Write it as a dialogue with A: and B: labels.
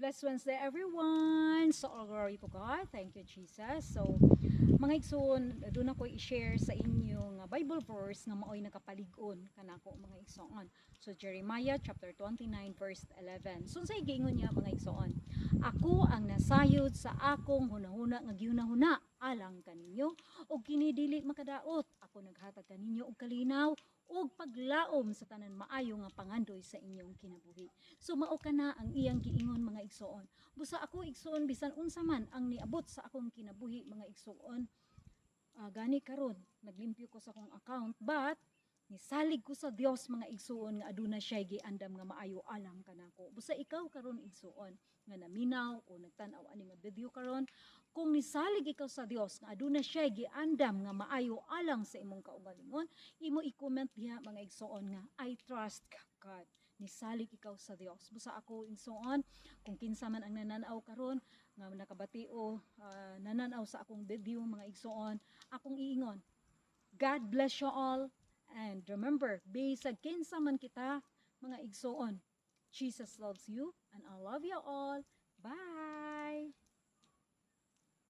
A: Blessed Wednesday, everyone. So, all glory to God. Thank you, Jesus. So, mga igsoon, doon ako i-share sa inyo nga Bible verse nga maoy nakapalig-on kanako mga igsoon. So, Jeremiah chapter 29 verse 11. So, sa giingon niya mga igsoon, ako ang nasayod sa akong hunahuna nga gihunahuna alang kaninyo og kini dili makadaot. Ako naghatag kaninyo og kalinaw ug paglaom sa tanan maayo nga pangandoy sa inyong kinabuhi. So mao kana ang iyang giingon mga igsoon. Busa ako igsoon bisan unsa man ang niabot sa akong kinabuhi mga igsoon. Gani karon naglimpyo ko sa akong account but nisalig ko sa Dios mga igsuon nga aduna siya giandam nga maayo alang kanako. Busa ikaw karon igsuon nga naminaw o nagtan-aw ani nga video karon, kung nisalig ikaw sa Dios nga aduna siya giandam nga maayo alang sa imong kaugalingon, imo i-comment diha mga igsuon nga I trust God. Nisalig ikaw sa Dios. Busa ako igsuon kung kinsa man ang nananaw karon nga nakabati-o nananaw sa akong video mga igsuon, akong iingon, God bless you all. And remember, bisag kinsa man kita, mga igsoon, Jesus loves you and I love you all. Bye!